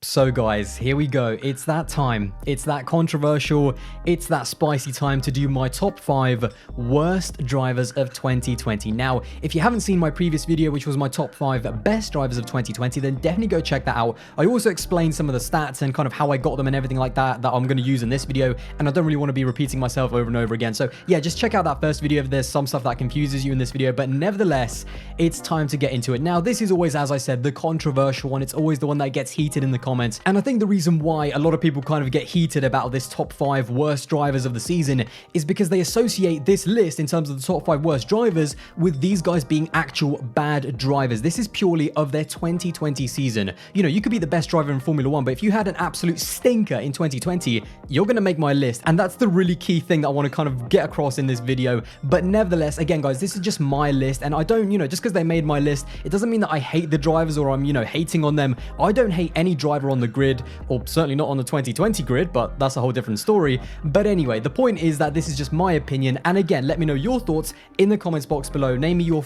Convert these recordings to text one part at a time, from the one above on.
So guys, here we go. It's that time. It's that controversial, it's that spicy time to do my top 5 worst drivers of 2020. Now, if you haven't seen my previous video, which was my top 5 best drivers of 2020, then definitely go check that out. I also explained some of the stats and kind of how I got them and everything like that I'm going to use in this video, and I don't really want to be repeating myself over and over again. So yeah, just check out that first video if there's some stuff that confuses you in this video, but nevertheless, it's time to get into it. Now, this is always, as I said, the controversial one. It's always the one that gets heated in the comments. And I think the reason why a lot of people kind of get heated about this top 5 worst drivers of the season is because they associate this list in terms of the top 5 worst drivers with these guys being actual bad drivers. This is purely of their 2020 season. You know, you could be the best driver in Formula 1, but if you had an absolute stinker in 2020, you're going to make my list. And that's the really key thing that I want to kind of get across in this video. But nevertheless, again, guys, this is just my list. And I don't, just because they made my list, it doesn't mean that I hate the drivers or I'm, hating on them. I don't hate any driver on the grid, or certainly not on the 2020 grid, but that's a whole different story. But anyway, the point is that this is just my opinion. And again, let me know your thoughts in the comments box below. Name me your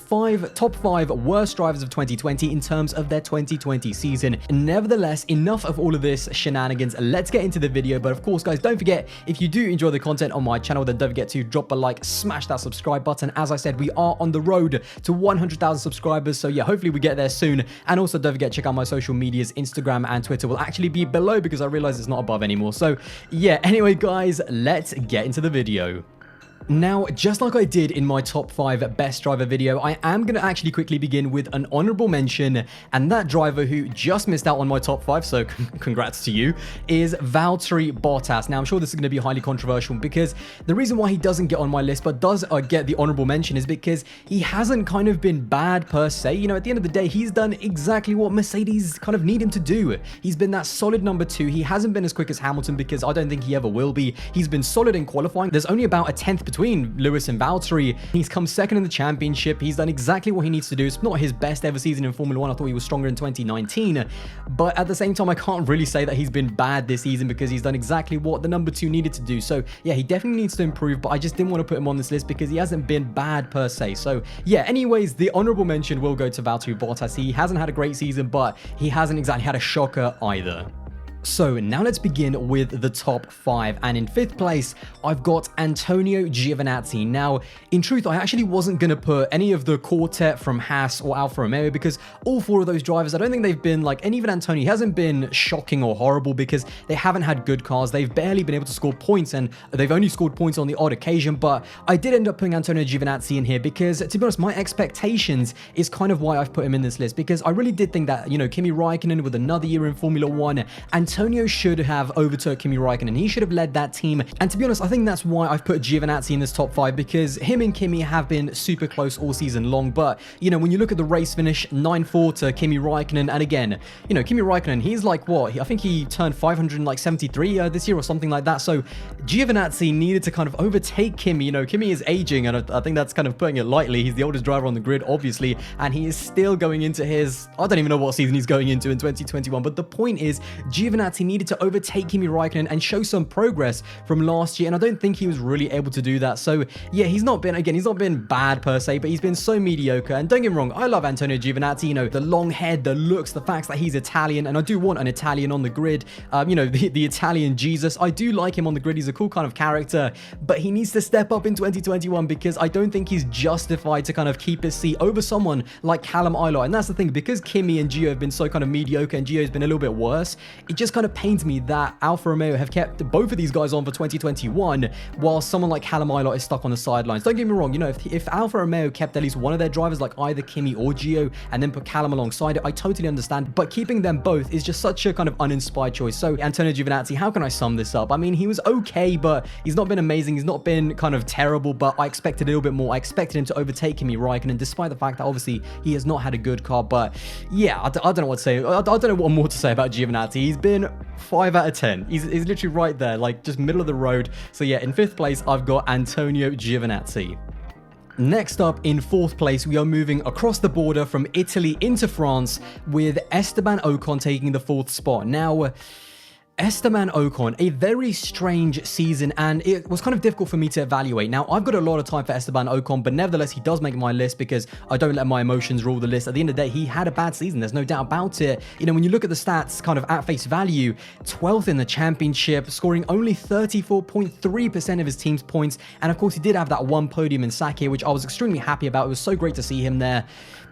top 5 worst drivers of 2020 in terms of their 2020 season. Nevertheless, enough of all of this shenanigans. Let's get into the video. But of course, guys, don't forget, if you do enjoy the content on my channel, then don't forget to drop a like, smash that subscribe button. As I said, we are on the road to 100,000 subscribers. So yeah, hopefully we get there soon. And also don't forget to check out my social medias. Instagram and Twitter will actually be below because I realize it's not above anymore. So yeah, anyway, guys, let's get into the video. Now, just like I did in my top 5 best driver video, I am going to actually quickly begin with an honorable mention, and that driver who just missed out on my top 5, so congrats to you, is Valtteri Bottas. Now, I'm sure this is going to be highly controversial because the reason why he doesn't get on my list but does get the honorable mention is because he hasn't kind of been bad per se. At the end of the day, he's done exactly what Mercedes kind of need him to do. He's been that solid number 2. He hasn't been as quick as Hamilton because I don't think he ever will be. He's been solid in qualifying. There's only about a 10th between Lewis and Valtteri. He's come second in the championship. He's done exactly what he needs to do. It's not his best ever season in Formula 1. I thought he was stronger in 2019. But at the same time, I can't really say that he's been bad this season because he's done exactly what the number 2 needed to do. So yeah, he definitely needs to improve, but I just didn't want to put him on this list because he hasn't been bad per se. So yeah, anyways, the honorable mention will go to Valtteri Bottas. He hasn't had a great season, but he hasn't exactly had a shocker either. So now let's begin with the top 5, and in 5th place I've got Antonio Giovinazzi. Now, in truth, I actually wasn't going to put any of the quartet from Haas or Alfa Romeo because all 4 of those drivers, I don't think they've been and even Antonio, he hasn't been shocking or horrible because they haven't had good cars. They've barely been able to score points, and they've only scored points on the odd occasion. But I did end up putting Antonio Giovinazzi in here because, to be honest, my expectations is kind of why I've put him in this list, because I really did think that, Kimi Räikkönen with another year in Formula 1, Antonio should have overtook Kimi Räikkönen. He should have led that team. And to be honest, I think that's why I've put Giovinazzi in this top 5, because him and Kimi have been super close all season long. But, when you look at the race finish, 9-4 to Kimi Räikkönen, and again, Kimi Räikkönen, he's like, what? I think he turned 573 this year or something like that. So Giovinazzi needed to kind of overtake Kimi. Kimi is aging, and I think that's kind of putting it lightly. He's the oldest driver on the grid, obviously, and he is still going into his, I don't even know what season he's going into in 2021. But the point is, Giovinazzi needed to overtake Kimi Räikkönen and show some progress from last year, and I don't think he was really able to do that. So yeah, he's not been bad per se, but he's been so mediocre. And don't get me wrong, I love Antonio Giovinazzi, the long head, the looks, the facts that he's Italian, and I do want an Italian on the grid, the Italian Jesus. I do like him on the grid. He's a cool kind of character, but he needs to step up in 2021 because I don't think he's justified to kind of keep his seat over someone like Callum Ilott. And that's the thing, because Kimi and Gio have been so kind of mediocre and Gio's been a little bit worse, it just kind of pains me that Alfa Romeo have kept both of these guys on for 2021 while someone like Callum Ilott is stuck on the sidelines. Don't get me wrong, if Alfa Romeo kept at least one of their drivers like either Kimi or Gio and then put Callum alongside it, I totally understand, but keeping them both is just such a kind of uninspired choice. So Antonio Giovinazzi, how can I sum this up? I mean, he was okay, but he's not been amazing. He's not been kind of terrible, but I expected a little bit more. I expected him to overtake Kimi Räikkönen, despite the fact that obviously he has not had a good car. But yeah, I don't know what to say. I don't know what more to say about Giovinazzi. He's been 5 out of 10. He's literally right there, like just middle of the road. So yeah, in 5th place, I've got Antonio Giovinazzi. Next up, in 4th place, we are moving across the border from Italy into France with Esteban Ocon taking the 4th spot. Now, Esteban Ocon, a very strange season, and it was kind of difficult for me to evaluate. Now, I've got a lot of time for Esteban Ocon, but nevertheless, he does make my list because I don't let my emotions rule the list. At the end of the day, he had a bad season. There's no doubt about it. You know, when you look at the stats kind of at face value, 12th in the championship, scoring only 34.3% of his team's points. And of course, he did have that one podium in Sakhir, which I was extremely happy about. It was so great to see him there.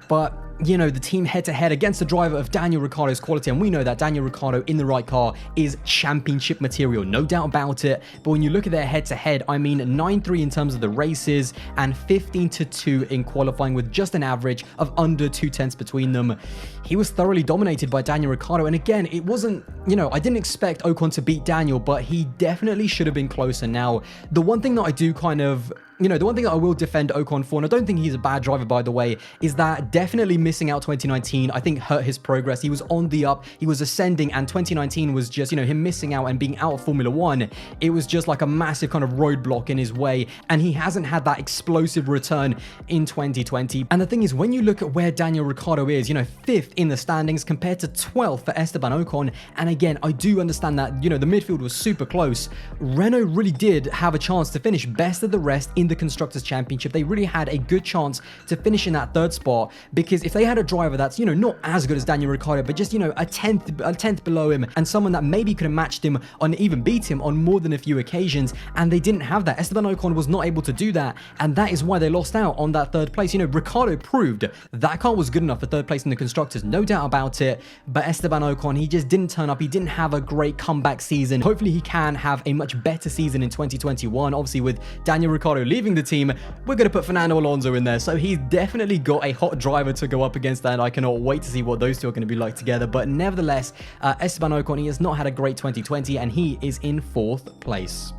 But, you know, the team head-to-head against the driver of Daniel Ricciardo's quality, and we know that Daniel Ricciardo in the right car is championship material, no doubt about it. But when you look at their head-to-head, I mean 9-3 in terms of the races and 15-2 in qualifying, with just an average of under 0.2 between them. He was thoroughly dominated by Daniel Ricciardo, and again, it wasn't, you know, I didn't expect Ocon to beat Daniel, but he definitely should have been closer. Now, the one thing that I do kind of, you know, the one thing that I will defend Ocon for, and I don't think he's a bad driver, by the way, is that definitely missing out 2019, I think, hurt his progress. He was on the up, he was ascending, and 2019 was just, you know, him missing out and being out of Formula One. It was just like a massive kind of roadblock in his way, and he hasn't had that explosive return in 2020. And the thing is, when you look at where Daniel Ricciardo is, you know, 5th in the standings compared to 12th for Esteban Ocon, and again, I do understand that, you know, the midfield was super close. Renault really did have a chance to finish best of the rest in the Constructors' Championship. They really had a good chance to finish in that 3rd spot, because if they had a driver that's, you know, not as good as Daniel Ricciardo, but just, you know, a tenth below him, and someone that maybe could have matched him on, even beat him on more than a few occasions, and they didn't have that. Esteban Ocon was not able to do that, and that is why they lost out on that 3rd place. You know, Ricciardo proved that car was good enough for 3rd place in the Constructors, no doubt about it, but Esteban Ocon, he just didn't turn up. He didn't have a great comeback season. Hopefully he can have a much better season in 2021. Obviously, with Daniel Ricciardo leaving the team, we're going to put Fernando Alonso in there, so he's definitely got a hot driver to go up against, and I cannot wait to see what those two are going to be like together. But nevertheless, Esteban Ocon, he has not had a great 2020, and he is in 4th place.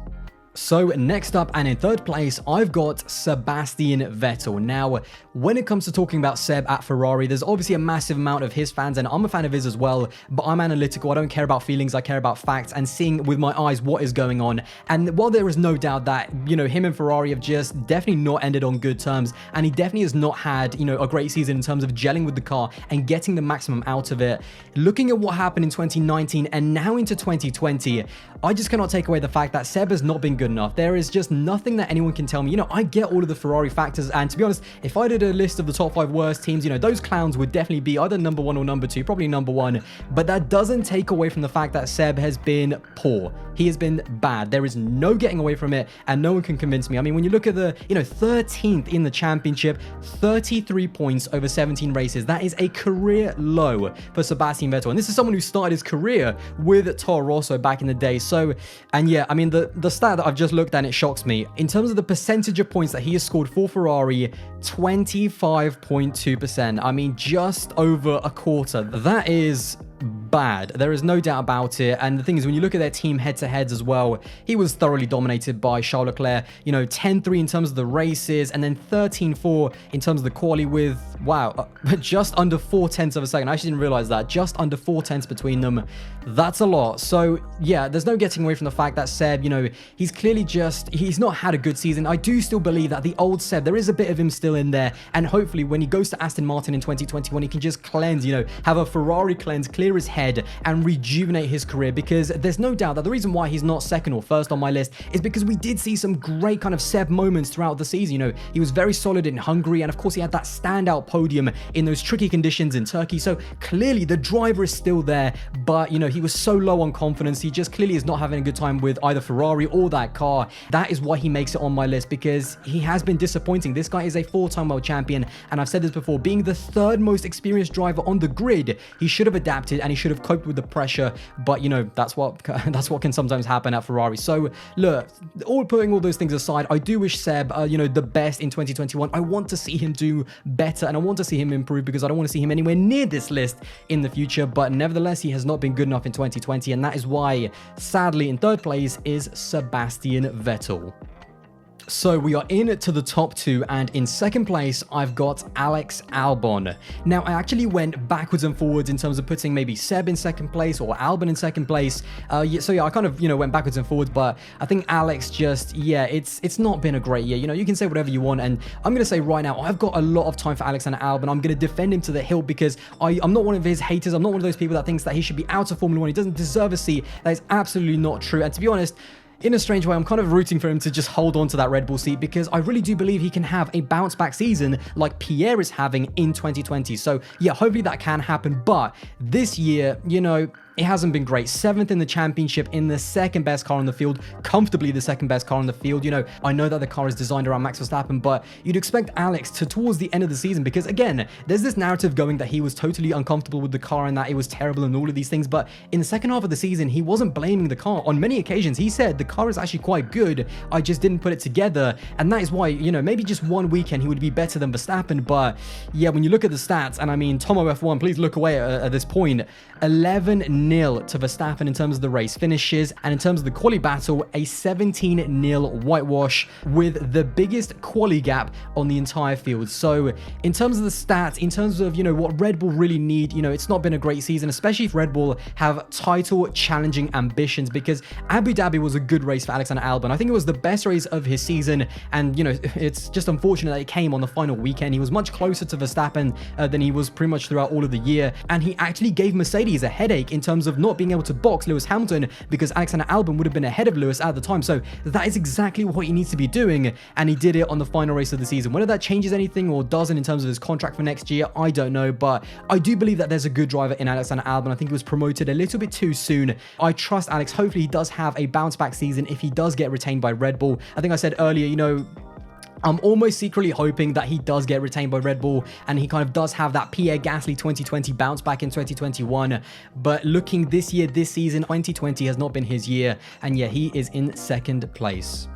So next up, and in 3rd place, I've got Sebastian Vettel. Now, when it comes to talking about Seb at Ferrari, there's obviously a massive amount of his fans, and I'm a fan of his as well, but I'm analytical. I don't care about feelings, I care about facts and seeing with my eyes what is going on. And while there is no doubt that, you know, him and Ferrari have just definitely not ended on good terms, and he definitely has not had, you know, a great season in terms of gelling with the car and getting the maximum out of it. Looking at what happened in 2019 and now into 2020, I just cannot take away the fact that Seb has not been good enough. There is just nothing that anyone can tell me. You know, I get all of the Ferrari factors, and to be honest, if I did a list of the top 5 worst teams, you know, those clowns would definitely be either number 1 or number 2, probably number 1, but that doesn't take away from the fact that Seb has been poor. He has been bad. There is no getting away from it, and no one can convince me. I mean, when you look at the, you know, 13th in the championship, 33 points over 17 races, that is a career low for Sebastian Vettel, and this is someone who started his career with Toro Rosso back in the day. So, and yeah, I mean, the stat that I've just looked at, and it shocks me. In terms of the percentage of points that he has scored for Ferrari, 25.2%. I mean, just over a quarter. That is bad. There is no doubt about it. And the thing is, when you look at their team head-to-heads as well, he was thoroughly dominated by Charles Leclerc. You know, 10-3 in terms of the races, and then 13-4 in terms of the quali with, wow, just under 0.4 of a second. I actually didn't realize that. Just under 0.4 between them. That's a lot. So, yeah, there's no getting away from the fact that Seb, you know, he's clearly just, he's not had a good season. I do still believe that the old Seb, there is a bit of him still in there. And hopefully when he goes to Aston Martin in 2021, he can just cleanse, you know, have a Ferrari cleanse, clear his head, and rejuvenate his career, because there's no doubt that the reason why he's not 2nd or 1st on my list is because we did see some great kind of Seb moments throughout the season. You know, he was very solid in Hungary, and of course he had that standout podium in those tricky conditions in Turkey. So clearly the driver is still there, but you know, he was so low on confidence. He just clearly is not having a good time with either Ferrari or that car. That is why he makes it on my list, because he has been disappointing. This guy is a 4-time world champion, and I've said this before, being the 3rd most experienced driver on the grid, he should have adapted and he should have coped with the pressure. But you know, that's what can sometimes happen at Ferrari. So look, putting all those things aside, I do wish Seb, you know, the best in 2021. I want to see him do better, and I want to see him improve, because I don't want to see him anywhere near this list in the future. But nevertheless, he has not been good enough in 2020, and that is why, sadly, in 3rd place is Sebastian Vettel. So we are in to the top 2, and in second place, I've got Alex Albon. Now, I actually went backwards and forwards in terms of putting maybe Seb in second place or Albon in second place. So yeah, I kind of, went backwards and forwards, but I think Alex just, yeah, it's not been a great year. You can say whatever you want, and I'm going to say right now, I've got a lot of time for Alexander Albon. I'm going to defend him to the hilt because I'm not one of his haters. I'm not one of those people that thinks that he should be out of Formula 1. He doesn't deserve a seat. That is absolutely not true. And to be honest, in a strange way, I'm kind of rooting for him to just hold on to that Red Bull seat because I really do believe he can have a bounce back season like Pierre is having in 2020. So yeah, hopefully that can happen. But this year, it hasn't been great. 7th in the championship in the second best car on the field, comfortably the second best car on the field. I know that the car is designed around Max Verstappen, but you'd expect Alex to, towards the end of the season, because again, there's this narrative going that he was totally uncomfortable with the car and that it was terrible and all of these things. But in the second half of the season, he wasn't blaming the car. On many occasions, he said the car is actually quite good. I just didn't put it together. And that is why, maybe just one weekend he would be better than Verstappen. But yeah, when you look at the stats, and I mean, Tomo F1, please look away at this point. 11-0 to Verstappen in terms of the race finishes, and in terms of the quali battle, a 17-0 whitewash with the biggest quali gap on the entire field. So in terms of the stats, in terms of, what Red Bull really need, it's not been a great season, especially if Red Bull have title challenging ambitions, because Abu Dhabi was a good race for Alexander Albon. I think it was the best race of his season, and, it's just unfortunate that it came on the final weekend. He was much closer to Verstappen than he was pretty much throughout all of the year, and he actually gave Mercedes a headache in terms of not being able to box Lewis Hamilton because Alexander Albon would have been ahead of Lewis at the time. So that is exactly what he needs to be doing, and he did it on the final race of the season. Whether that changes anything or doesn't in terms of his contract for next year, I don't know, but I do believe that there's a good driver in Alexander Albon. I think he was promoted a little bit too soon. I trust Alex. Hopefully he does have a bounce back season if he does get retained by Red Bull. I think I said earlier, I'm almost secretly hoping that he does get retained by Red Bull and he kind of does have that Pierre Gasly 2020 bounce back in 2021. But looking this year, this season, 2020 has not been his year. And yeah, he is in second place.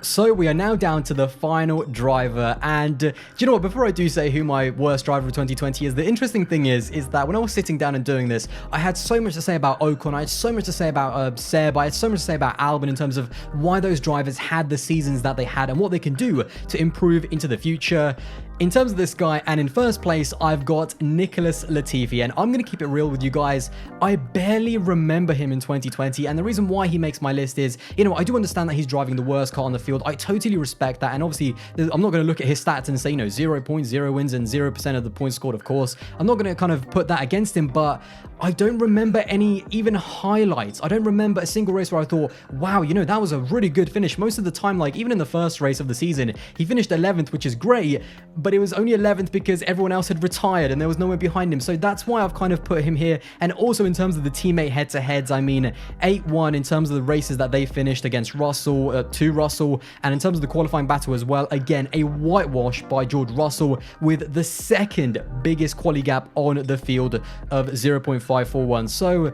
So we are now down to the final driver, and do you know what, before I do say who my worst driver of 2020 is, the interesting thing is that when I was sitting down and doing this, I had so much to say about Ocon, I had so much to say about Seb, I had so much to say about Albon in terms of why those drivers had the seasons that they had and what they can do to improve into the future. In terms of this guy, and in first place, I've got Nicholas Latifi, and I'm going to keep it real with you guys. I barely remember him in 2020, and the reason why he makes my list is, I do understand that he's driving the worst car on the field. I totally respect that, and obviously, I'm not going to look at his stats and say, 0 points, 0 wins, and 0% of the points scored, of course. I'm not going to kind of put that against him, but I don't remember any even highlights. I don't remember a single race where I thought, wow, that was a really good finish. Most of the time, like even in the first race of the season, he finished 11th, which is great, but it was only 11th because everyone else had retired and there was no one behind him. So that's why I've kind of put him here. And also in terms of the teammate head-to-heads, I mean, 8-1 in terms of the races that they finished against Russell, to Russell, and in terms of the qualifying battle as well, again, a whitewash by George Russell with the second biggest quali gap on the field of 0.541. So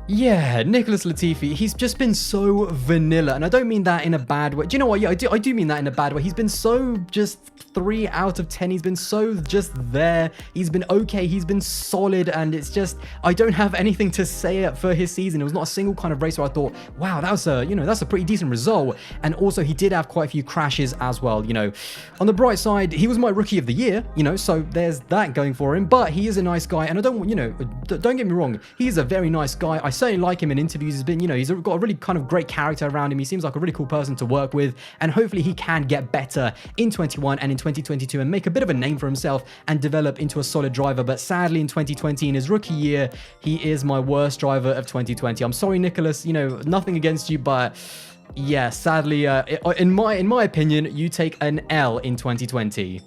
yeah, Nicholas Latifi, he's just been so vanilla, and I don't mean that in a bad way. Do you know what? Yeah, I do mean that in a bad way. He's been so just 3 out of 10. He's been so just there. He's been okay. He's been solid, and it's just, I don't have anything to say for his season. It was not a single kind of race where I thought, wow, that was a, that's a pretty decent result. And also, he did have quite a few crashes as well. On the bright side, he was my rookie of the year. So there's that going for him. But he is a nice guy, and I don't, don't get me wrong. He's a very nice guy. I certainly like him in interviews. He's been, he's got a really kind of great character around him. He seems like a really cool person to work with, and hopefully he can get better in 21 and in 2022 and make a bit of a name for himself and develop into a solid driver. But sadly in 2020, in his rookie year, he is my worst driver of 2020. I'm sorry, Nicholas, nothing against you, but yeah, sadly, in my opinion, you take an L in 2020.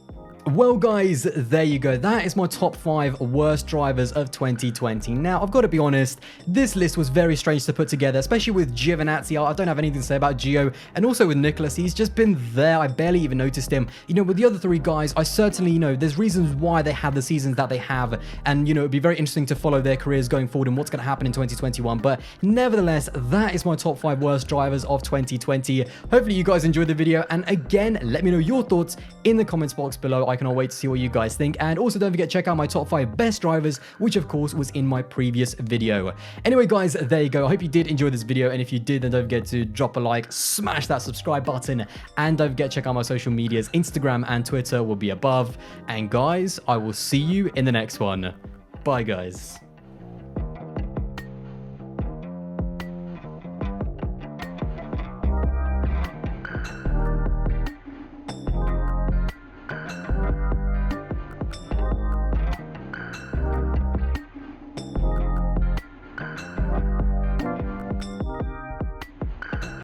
Well guys, there you go. That is my top 5 worst drivers of 2020. Now, I've got to be honest, this list was very strange to put together, especially with Giovinazzi. I don't have anything to say about Gio, and also with Nicholas. He's just been there. I barely even noticed him. With the other 3 guys, I certainly, there's reasons why they had the seasons that they have, and, it'd be very interesting to follow their careers going forward and what's going to happen in 2021. But nevertheless, that is my top 5 worst drivers of 2020. Hopefully you guys enjoyed the video, and again, let me know your thoughts in the comments box below. I cannot wait to see what you guys think. And also don't forget to check out my top 5 best drivers, which of course was in my previous video. Anyway, guys, there you go. I hope you did enjoy this video. And if you did, then don't forget to drop a like, smash that subscribe button, and don't forget to check out my social medias. Instagram and Twitter will be above. And guys, I will see you in the next one. Bye, guys.